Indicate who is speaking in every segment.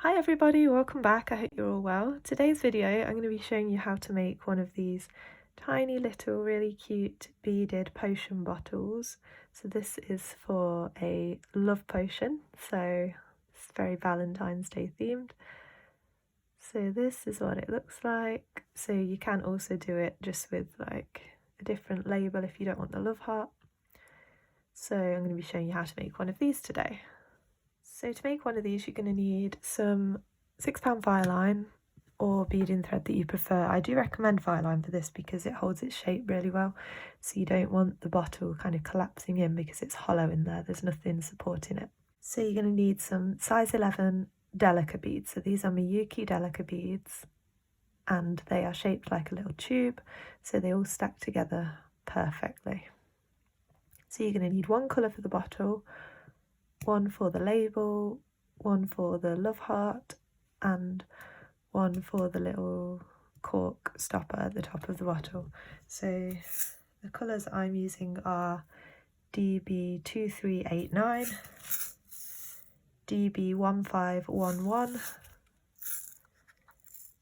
Speaker 1: Hi everybody, welcome back. I hope you're all well. Today's video I'm going to be showing you how to make one of these tiny little really cute beaded potion bottles. So this is for a love potion, so it's very Valentine's Day themed. So this is what it looks like. So you can also do it just with like a different label if you don't want the love heart. So I'm going to be showing you how to make one of these today. So to make one of these you're going to need some £6 Fireline or beading thread that you prefer. I do recommend Fireline for this because it holds its shape really well, so you don't want the bottle kind of collapsing in because it's hollow in there, there's nothing supporting it. So you're going to need some size 11 Delica beads. So these are Miyuki Delica beads and they are shaped like a little tube, so they all stack together perfectly. So you're going to need one colour for the bottle, one for the label, one for the love heart, and one for the little cork stopper at the top of the bottle. So the colours I'm using are DB2389, DB1511,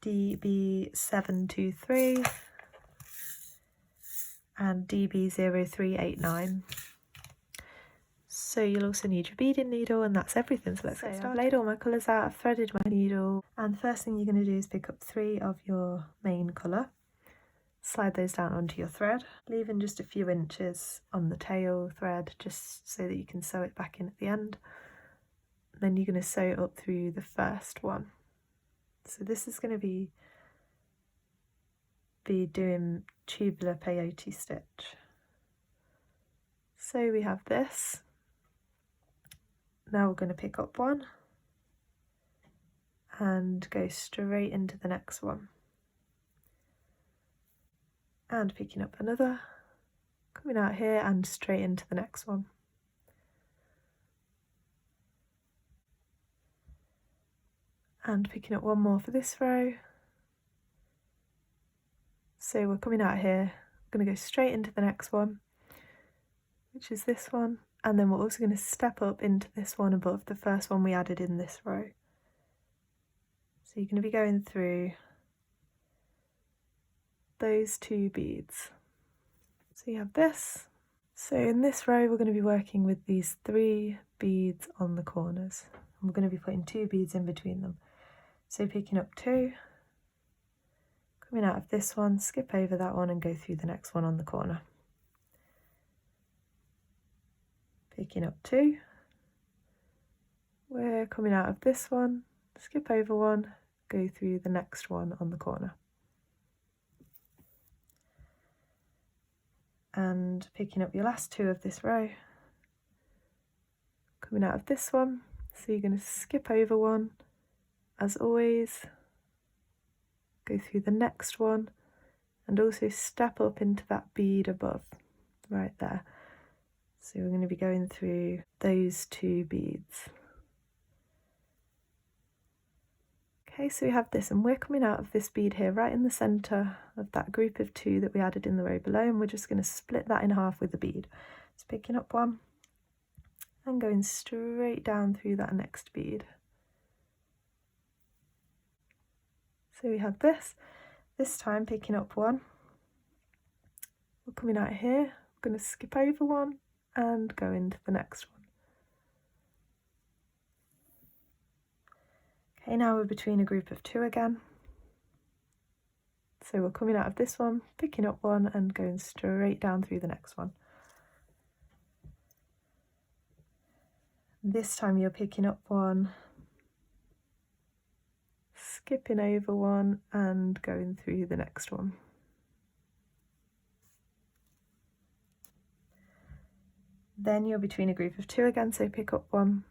Speaker 1: DB723, and DB0389. So you'll also need your beading needle, and that's everything. So let's get started. I've laid all my colours out, I've threaded my needle, and the first thing you're going to do is pick up 3 of your main colour, slide those down onto your thread, leaving just a few inches on the tail thread just so that you can sew it back in at the end. Then you're going to sew it up through the first one. So this is going to be doing tubular peyote stitch. So we have this. Now we're going to pick up one and go straight into the next one. And picking up another, coming out here and straight into the next one. And picking up one more for this row. So we're coming out here, we're going to go straight into the next one, which is this one. And then we're also going to step up into this one above the first one we added in this row. So you're going to be going through those 2 beads. So you have this. So in this row we're going to be working with these 3 beads on the corners. And we're going to be putting 2 beads in between them. So picking up 2, coming out of this one, skip over that one and go through the next one on the corner. Picking up 2, we're coming out of this one, skip over one, go through the next one on the corner. And picking up your last 2 of this row, coming out of this one, so you're going to skip over one, as always, go through the next one, and also step up into that bead above, right there. So we're going to be going through those 2 beads. Okay, so we have this, and we're coming out of this bead here right in the centre of that group of 2 that we added in the row below, and we're just going to split that in half with the bead. So picking up one and going straight down through that next bead. So we have this time picking up one, we're coming out here, we're going to skip over one and go into the next one. Okay, now we're between a group of 2 again. So we're coming out of this one, picking up one and going straight down through the next one. This time you're picking up one, skipping over one and going through the next one. Then you're between a group of 2 again, so pick up one,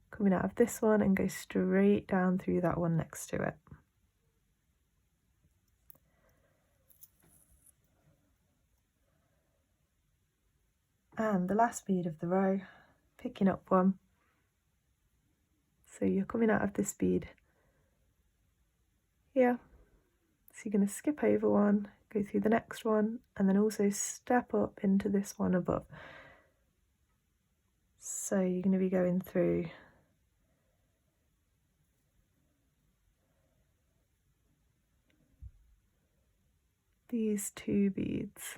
Speaker 1: coming out of this one and go straight down through that one next to it. And the last bead of the row, picking up one, so you're coming out of this bead here, so you're going to skip over one, go through the next one, and then also step up into this one above. So you're going to be going through these 2 beads.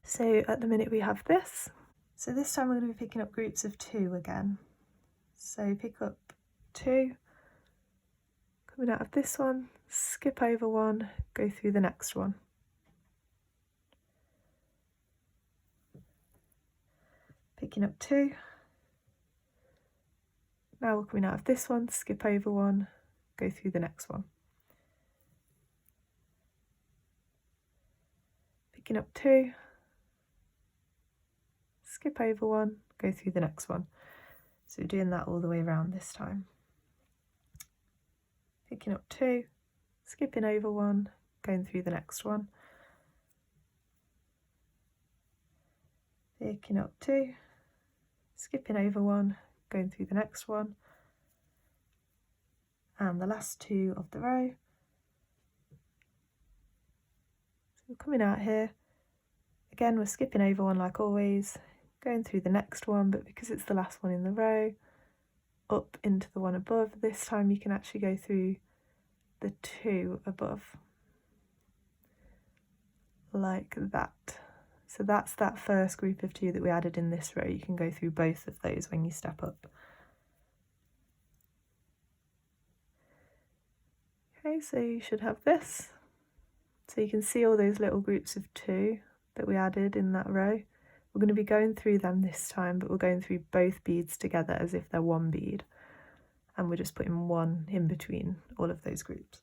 Speaker 1: So at the minute we have this. So this time we're going to be picking up groups of 2 again. So pick up 2, coming out of this one, skip over 1, go through the next one. Picking up 2, now we're coming out of this one, skip over 1, go through the next one. Picking up 2, skip over 1, go through the next one. So we're doing that all the way around this time. Picking up 2, skipping over 1, going through the next one. Picking up 2, skipping over 1, going through the next one. And the last 2 of the row. So we're coming out here. Again, we're skipping over 1 like always, going through the next one, but because it's the last one in the row, up into the one above. This time you can actually go through the 2 above, like that. So that's that first group of 2 that we added in this row. You can go through both of those when you step up. Okay, so you should have this. So you can see all those little groups of 2 that we added in that row. We're going to be going through them this time, but we're going through both beads together as if they're one bead. And we're just putting 1 in between all of those groups.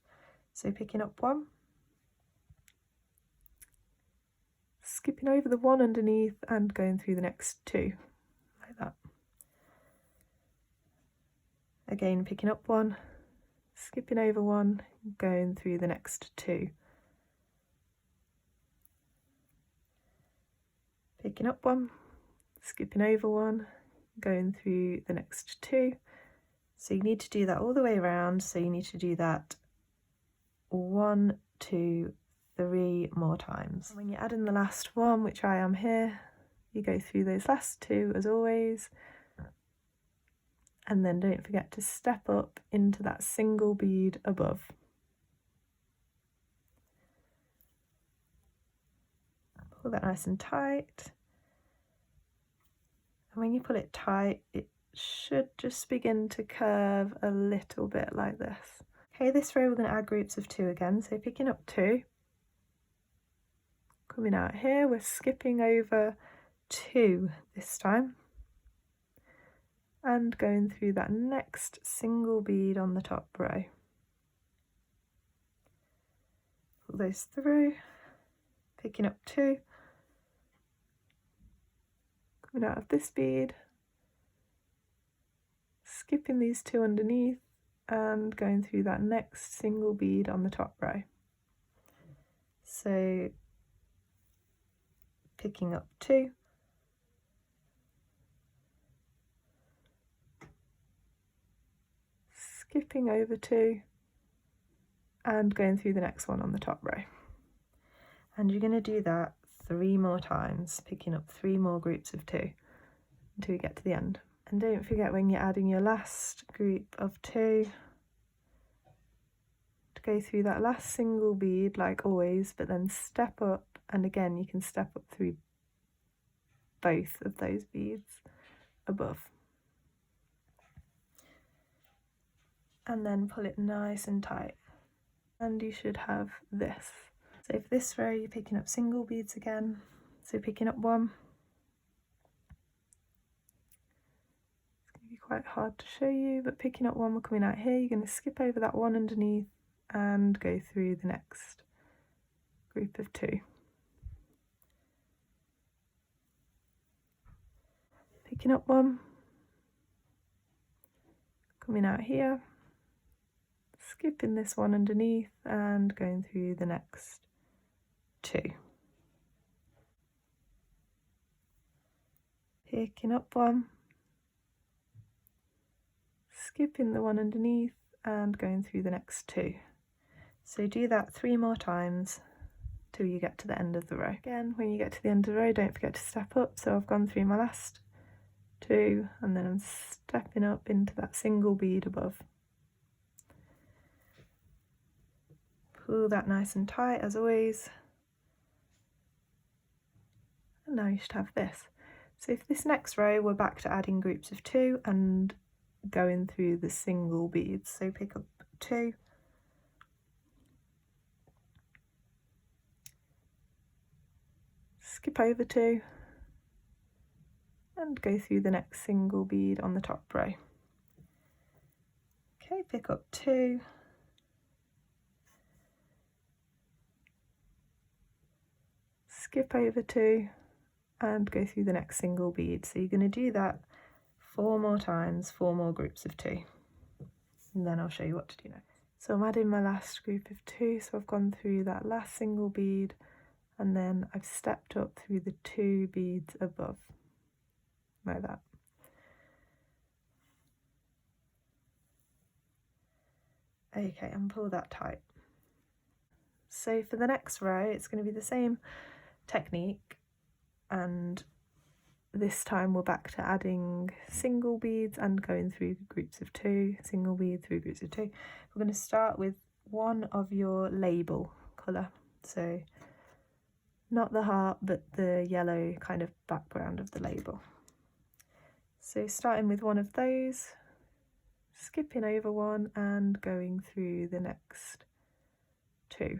Speaker 1: So picking up 1, skipping over the 1 underneath and going through the next 2, like that. Again, picking up 1, skipping over 1, going through the next 2. Picking up 1, skipping over 1, going through the next 2. So you need to do that all the way around. So you need to do that 1, 2, 3 more times. And when you add in the last one, which I am here, you go through those last 2 as always. And then don't forget to step up into that single bead above. Pull that nice and tight. And when you pull it tight, it should just begin to curve a little bit like this. Okay, this row we're going to add groups of 2 again. So picking up 2, coming out here, we're skipping over 2 this time. And going through that next single bead on the top row. Pull those through, picking up 2, coming out of this bead, skipping these 2 underneath and going through that next single bead on the top row. So picking up 2, skipping over 2 and going through the next one on the top row. And you're going to do that 3 more times, picking up 3 more groups of 2 until you get to the end. And don't forget when you're adding your last group of 2 to go through that last single bead like always, but then step up, and again you can step up through both of those beads above. And then pull it nice and tight. And you should have this. So for this row you're picking up single beads again. So picking up 1. It's going to be quite hard to show you, but picking up 1, we're coming out here. You're going to skip over that 1 underneath and go through the next group of 2. Picking up 1, coming out here, skipping this 1 underneath and going through the next 2. Picking up 1, skipping the 1 underneath and going through the next 2. So do that 3 more times till you get to the end of the row. Again, when you get to the end of the row, don't forget to step up. So I've gone through my last 2 and then I'm stepping up into that single bead above. pull that nice and tight as always. And now you should have this. So for this next row, we're back to adding groups of 2 and going through the single beads. So pick up 2, skip over 2, and go through the next single bead on the top row. Okay, pick up 2, skip over 2, and go through the next single bead. So you're going to do that 4 more times, 4 more groups of 2, and then I'll show you what to do next. So I'm adding my last group of 2, so I've gone through that last single bead and then I've stepped up through the 2 beads above, like that. Okay, and pull that tight. So for the next row, it's going to be the same technique, and this time we're back to adding single beads and going through groups of 2, single bead through groups of 2. We're going to start with one of your label colour, so not the heart but the yellow kind of background of the label. So starting with one of those, skipping over one and going through the next 2.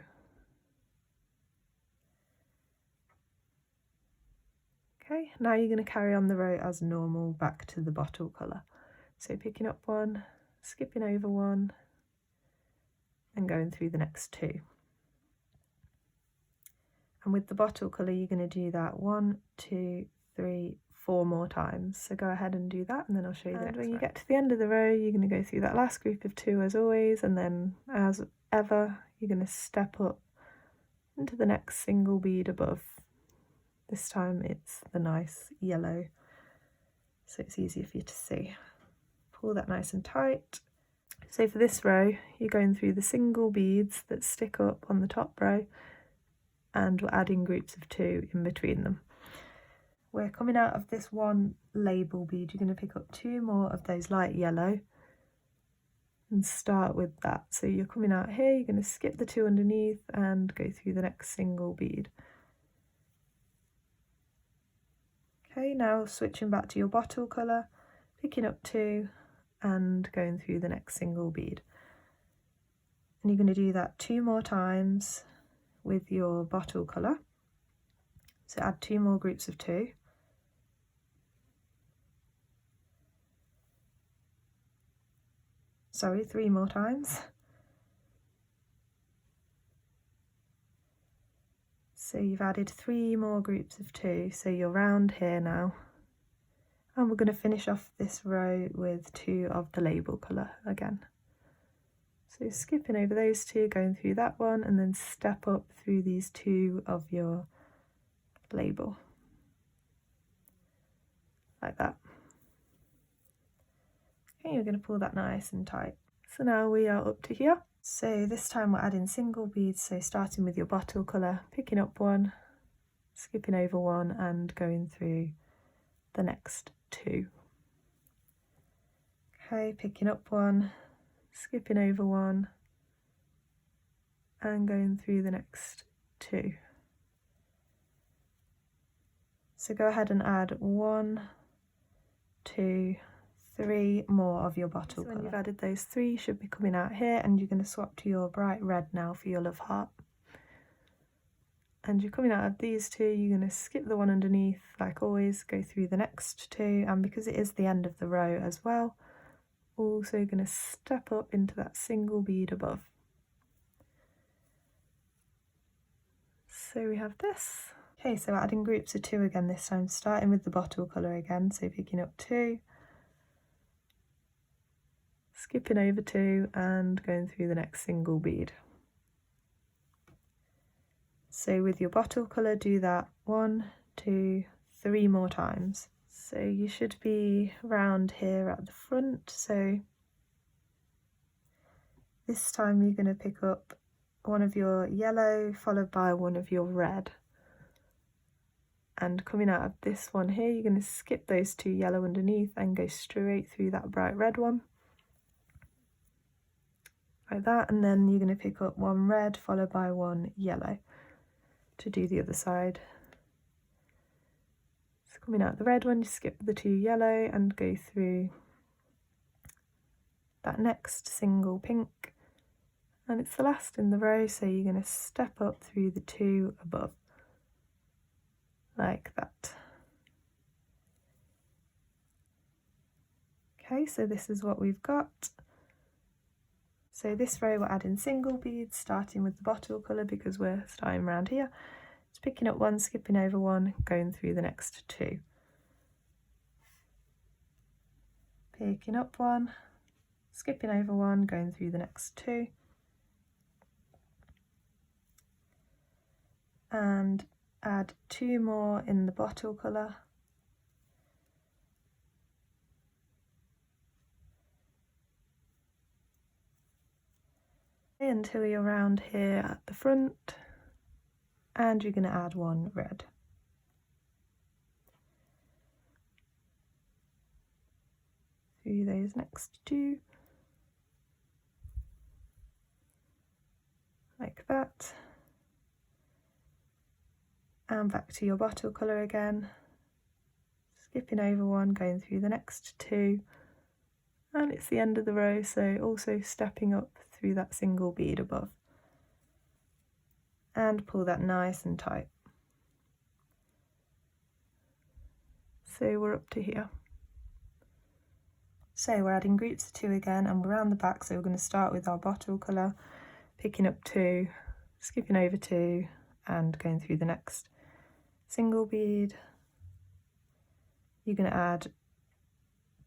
Speaker 1: Okay, now you're going to carry on the row as normal back to the bottle colour. So picking up one, skipping over one, and going through the next 2. And with the bottle colour, you're going to do that 1, 2, 3, 4 more times. So go ahead and do that, and then I'll show you the next row. When you get to the end of the row, you're going to go through that last group of 2 as always, and then as ever, you're going to step up into the next single bead above. This time it's the nice yellow, so it's easier for you to see. Pull that nice and tight. So for this row, you're going through the single beads that stick up on the top row, and we're adding groups of 2 in between them. We're coming out of this one label bead, you're going to pick up 2 more of those light yellow and start with that. So you're coming out here, you're going to skip the 2 underneath and go through the next single bead. Okay, now switching back to your bottle colour, picking up 2 and going through the next single bead. And you're going to do that 2 more times with your bottle colour. So add 2 more groups of 2. Sorry, 3 more times. So you've added 3 more groups of 2, so you're round here now. And we're going to finish off this row with 2 of the label colour again. So skipping over those 2, going through that one, and then step up through these 2 of your label. Like that. Okay, you're going to pull that nice and tight. So now we are up to here. So this time we're adding single beads, so starting with your bottle colour, picking up one, skipping over one and going through the next 2. Okay, picking up one, skipping over one and going through the next 2. So go ahead and add 1, 2, 3 more of your bottle colour. When you've added those 3, you should be coming out here, and you're going to swap to your bright red now for your love heart. And you're coming out of these 2, you're going to skip the one underneath like always, go through the next 2, and because it is the end of the row as well, also going to step up into that single bead above. So we have this. Okay, so adding groups of 2 again this time, starting with the bottle colour again, so picking up 2, skipping over 2 and going through the next single bead. So with your bottle colour, do that 1, 2, 3 more times. So you should be round here at the front, so this time you're going to pick up one of your yellow followed by one of your red. And coming out of this one here, you're going to skip those 2 yellow underneath and go straight through that bright red one. like that, and then you're going to pick up one red followed by one yellow to do the other side. So coming out the red one, you skip the two yellow and go through that next single pink, and it's the last in the row, so you're going to step up through the two above like that. Okay, so this is what we've got. So this row we're adding single beads, starting with the bottle colour because we're starting around here. It's picking up one, skipping over one, going through the next two. Picking up one, skipping over one, going through the next two. And add two more in the bottle colour. Until you're around here at the front, and you're going to add one red. Through those next two, like that, and back to your bottle colour again, skipping over one, going through the next two, and it's the end of the row, so also stepping up through that single bead above, and pull that nice and tight. So we're up to here. So we're adding groups of two again, and we're around the back, so we're going to start with our bottle colour, picking up two, skipping over two, and going through the next single bead. You're going to add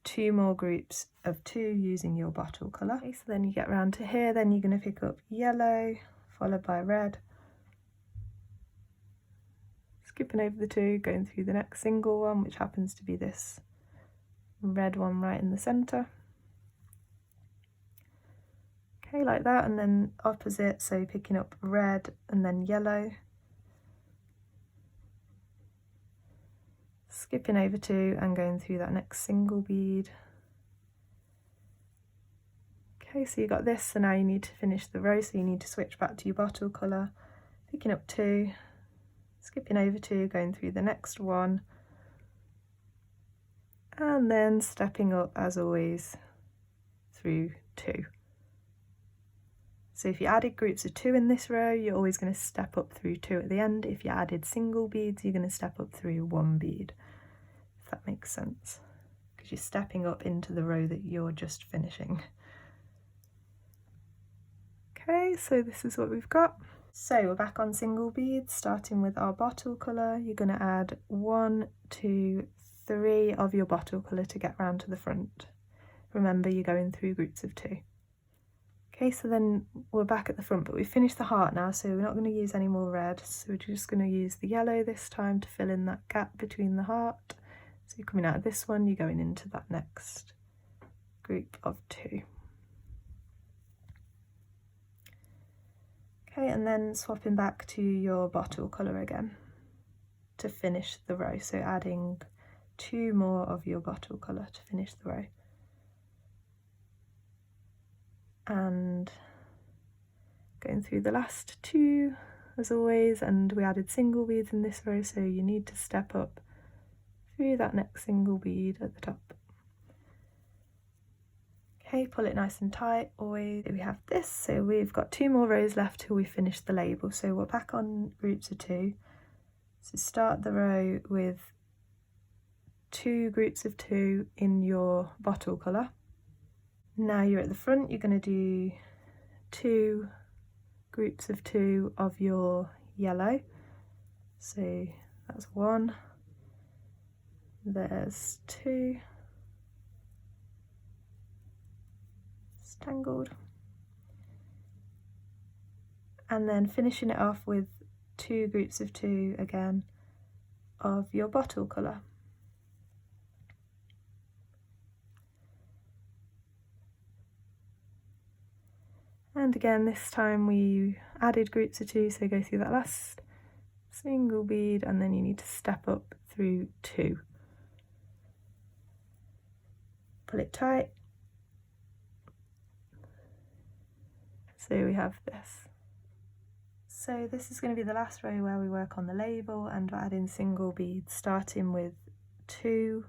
Speaker 1: two more groups of two using your bottle colour. Okay, so then you get round to here, then you're going to pick up yellow, followed by red, skipping over the two, going through the next single one, which happens to be this red one right in the centre. Okay, like that, and then opposite, so picking up red and then yellow, skipping over two and going through that next single bead. Okay, so you got this, so now you need to finish the row, so you need to switch back to your bottle colour, picking up two, skipping over two, going through the next one, and then stepping up as always through two. So if you added groups of two in this row, you're always going to step up through two at the end. If you added single beads, you're going to step up through one bead, if that makes sense, because you're stepping up into the row that you're just finishing. Okay, so this is what we've got. So we're back on single beads, starting with our bottle colour. You're going to add 1, 2, 3 of your bottle colour to get round to the front. Remember, you're going through groups of two. Okay, so then we're back at the front, but we've finished the heart now, so we're not going to use any more red, so we're just going to use the yellow this time to fill in that gap between the heart. So you're coming out of this one, you're going into that next group of two. Okay, and then swapping back to your bottle colour again to finish the row, so adding 2 more of your bottle colour to finish the row. And going through the last 2 as always, and we added single beads in this row, so you need to step up through that next single bead at the top. Okay, pull it nice and tight. Always we have this, so we've got 2 more rows left till we finish the label, so we're back on groups of 2. So start the row with 2 groups of 2 in your bottle colour. Now you're at the front, you're going to do 2 groups of 2 of your yellow. So that's 1, there's 2, tangled, and then finishing it off with 2 groups of 2 again of your bottle colour. And again, this time we added groups of 2, so go through that last single bead and then you need to step up through 2. Pull it tight. So we have this. So this is going to be the last row where we work on the label and we're adding single beads, starting with 2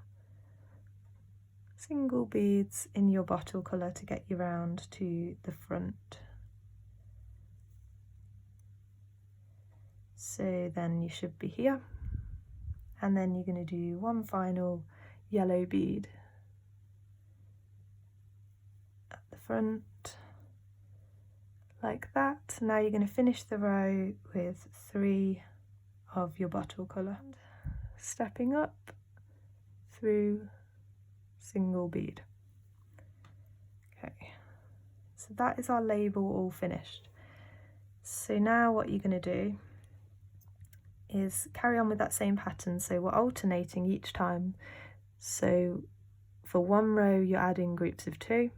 Speaker 1: single beads in your bottle colour to get you round to the front. So then you should be here, and then you're going to do one final yellow bead at the front, like that. Now you're going to finish the row with 3 of your bottle colour, stepping up through single bead. Okay, so that is our label all finished. So now what you're going to do is carry on with that same pattern, so we're alternating each time. So for one row you're adding groups of 2,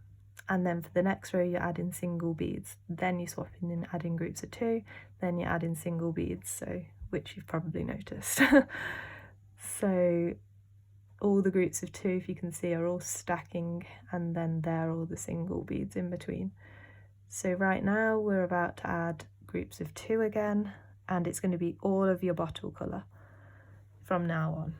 Speaker 1: and then for the next row you're adding single beads, then you're swapping in adding groups of 2, then you're adding single beads, so which you've probably noticed. So all the groups of 2, if you can see, are all stacking, and then there are all the single beads in between. So right now we're about to add groups of 2 again, and it's going to be all of your bottle colour from now on.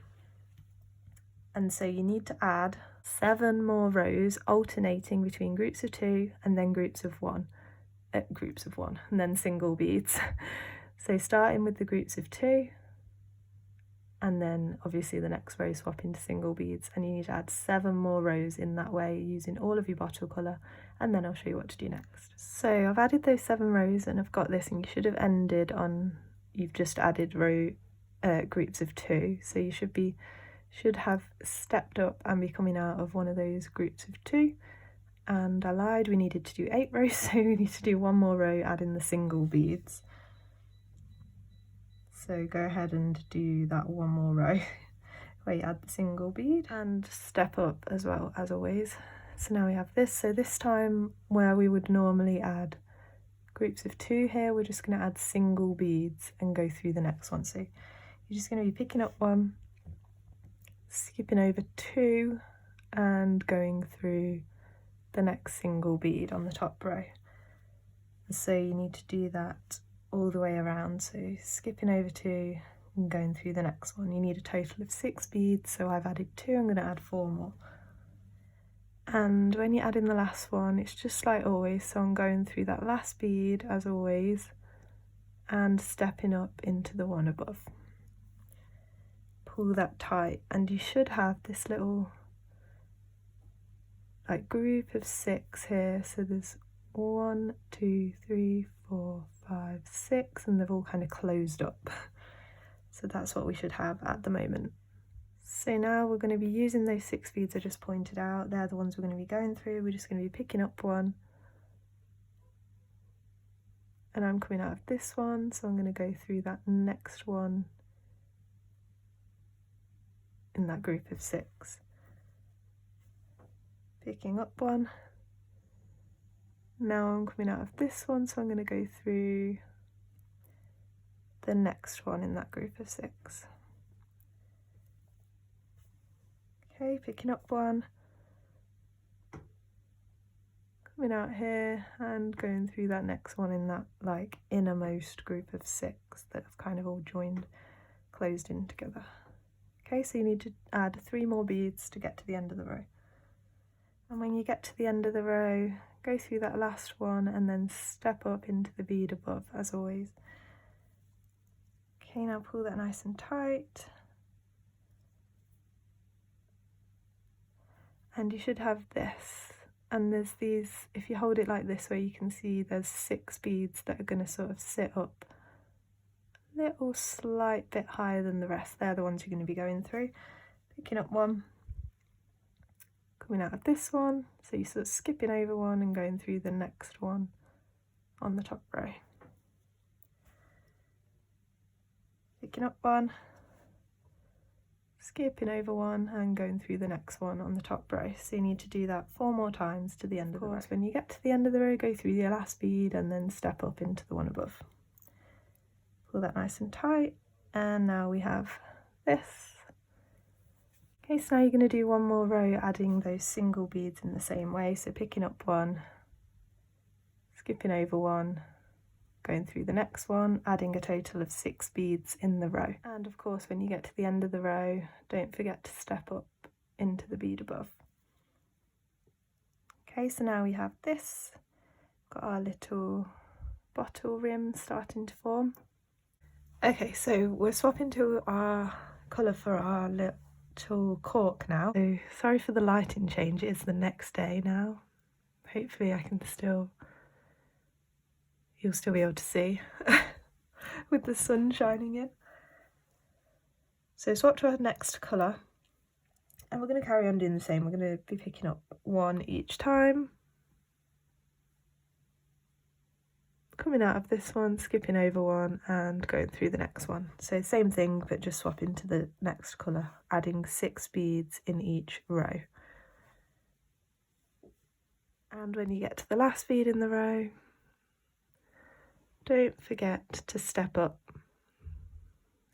Speaker 1: And so you need to add 7 more rows alternating between groups of 2 and then groups of 1, and then single beads. So starting with the groups of 2, and then obviously the next row swap into single beads, and you need to add 7 more rows in that way using all of your bottle colour, and then I'll show you what to do next. So I've added those 7 rows and I've got this, and you should have ended on, you've just added groups of 2, so you should have stepped up and be coming out of one of those groups of 2. And I lied, we needed to do 8 rows, so we need to do 1 more row adding the single beads. So go ahead and do that 1 more row where you add the single bead and step up as well, as always. So now we have this. So this time, where we would normally add groups of 2 here, we're just going to add single beads and go through the next one. So you're just going to be picking up 1, skipping over 2 and going through the next single bead on the top row. So you need to do that all the way around, so skipping over 2 and going through the next one. You need a total of 6 beads, so I've added 2, I'm going to add 4 more. And when you add in the last one, it's just like always, so I'm going through that last bead as always and stepping up into the one above. Pull that tight, and you should have this little like group of 6 here, so there's 1, 2, 3, 4, 5, 6, and they've all kind of closed up. So that's what we should have at the moment. So now we're going to be using those 6 beads I just pointed out. They're the ones we're going to be going through. We're just going to be picking up 1, and I'm coming out of this one, so I'm going to go through that next one in that group of 6. Picking up 1. Now I'm coming out of this one, so I'm going to go through the next one in that group of 6. Okay, picking up 1, coming out here and going through that next one in that like innermost group of 6 that have kind of all closed in together. Okay, so you need to add 3 more beads to get to the end of the row. And when you get to the end of the row, go through that last one and then step up into the bead above as always. Okay, now pull that nice and tight. And you should have this. And there's these, if you hold it like this way, you can see there's 6 beads that are going to sort of sit up a little slight bit higher than the rest. They're the ones you're going to be going through. Picking up 1. Coming out of this one, so you're sort of skipping over 1 and going through the next one on the top row. Picking up 1, skipping over 1 and going through the next one on the top row. So you need to do that 4 more times to the end of the row. When you get to the end of the row, go through the last bead and then step up into the one above. Pull that nice and tight, and now we have this. Okay, so now you're going to do 1 more row adding those single beads in the same way, so picking up 1, skipping over one, going through the next one, adding a total of 6 beads in the row. And of course, when you get to the end of the row, don't forget to step up into the bead above. Okay, so now we have this, got our little bottle rim starting to form. Okay, so we're swapping to our colour for our little cork now. So sorry for the lighting change, it is the next day now. Hopefully you'll still be able to see with the sun shining in. So swap to our next colour, and we're going to carry on doing the same. We're going to be picking up one each time, coming out of this one, skipping over one and going through the next one. So same thing, but just swapping to the next colour, adding 6 beads in each row. And when you get to the last bead in the row, don't forget to step up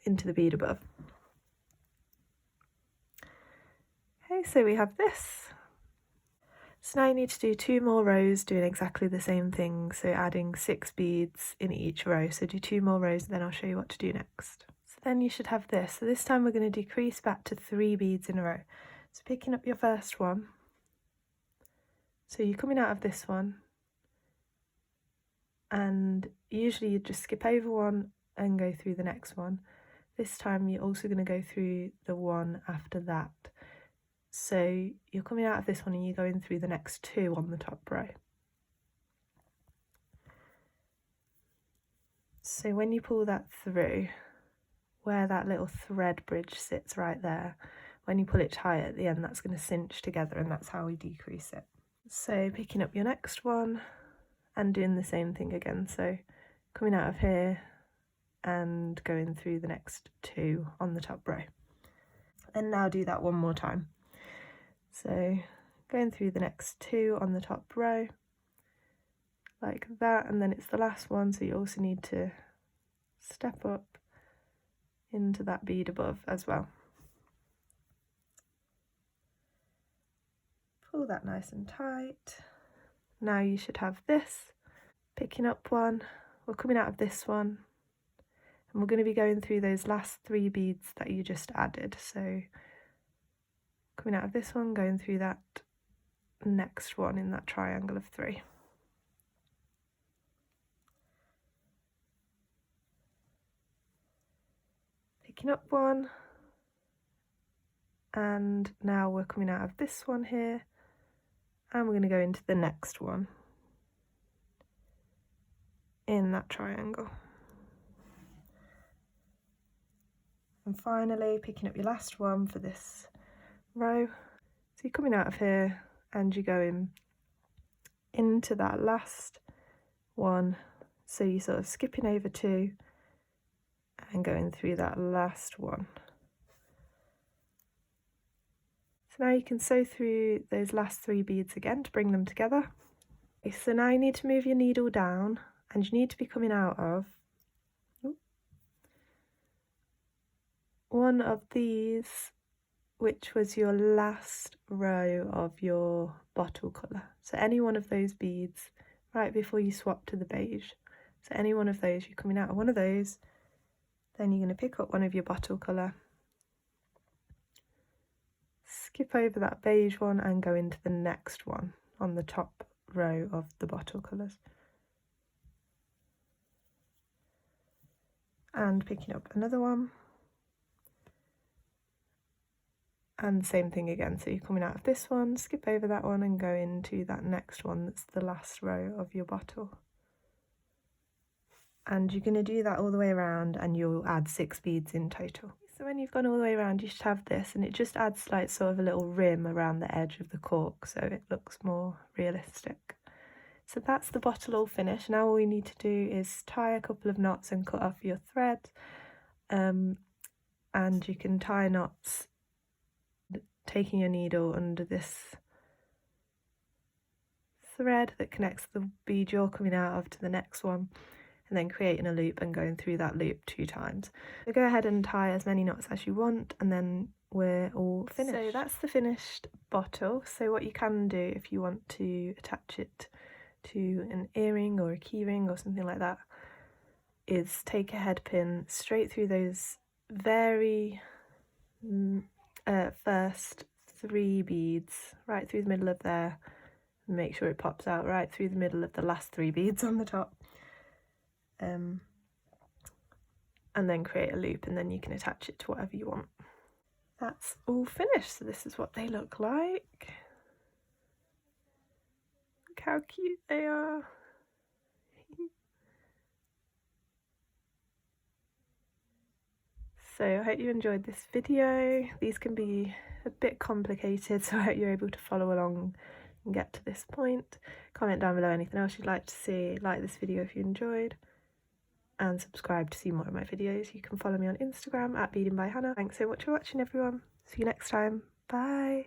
Speaker 1: into the bead above. Okay, so we have this. So now you need to do 2 more rows doing exactly the same thing, so adding 6 beads in each row. So do 2 more rows, then I'll show you what to do next. So then you should have this. So this time we're going to decrease back to 3 beads in a row. So picking up your first one, so you're coming out of this one, and usually you just skip over one and go through the next one. This time you're also going to go through the one after that. So you're coming out of this one and you're going through the next 2 on the top row. So when you pull that through, where that little thread bridge sits right there, when you pull it tight at the end, that's going to cinch together, and that's how we decrease it. So picking up your next one and doing the same thing again. So coming out of here and going through the next 2 on the top row. And now do that one more time. So going through the next 2 on the top row, like that, and then it's the last one, so you also need to step up into that bead above as well. Pull that nice and tight. Now you should have this. Picking up one, we're coming out of this one, and we're going to be going through those last 3 beads that you just added. So coming out of this one, going through that next one in that triangle of 3. Picking up one, and now we're coming out of this one here, and we're going to go into the next one in that triangle. And finally picking up your last one for this row. So you're coming out of here and you're going into that last one, so you're sort of skipping over 2 and going through that last one. So now you can sew through those last 3 beads again to bring them together. Okay, so now you need to move your needle down, and you need to be coming out of one of these, which was your last row of your bottle colour. So any one of those beads right before you swap to the beige. So any one of those, you're coming out of one of those, then you're going to pick up one of your bottle colour, skip over that beige one and go into the next one on the top row of the bottle colours. And picking up another one. And same thing again, so you're coming out of this one, skip over that one and go into that next one that's the last row of your bottle. And you're going to do that all the way around, and you'll add 6 beads in total. So when you've gone all the way around, you should have this, and it just adds like sort of a little rim around the edge of the cork, so it looks more realistic. So that's the bottle all finished. Now all we need to do is tie a couple of knots and cut off your thread, and you can tie knots taking your needle under this thread that connects the bead you're coming out of to the next one, and then creating a loop and going through that loop 2 times. So go ahead and tie as many knots as you want, and then we're all finished. So that's the finished bottle. So what you can do if you want to attach it to an earring or a keyring or something like that is take a head pin straight through those very first 3 beads, right through the middle of there, and make sure it pops out right through the middle of the last 3 beads on the top, and then create a loop, and then you can attach it to whatever you want. That's all finished, so this is what they look like. Look how cute they are. So I hope you enjoyed this video. These can be a bit complicated, so I hope you're able to follow along and get to this point. Comment down below anything else you'd like to see, like this video if you enjoyed, and subscribe to see more of my videos. You can follow me on Instagram at Beading by Hannah. Thanks so much for watching, everyone. See you next time. Bye.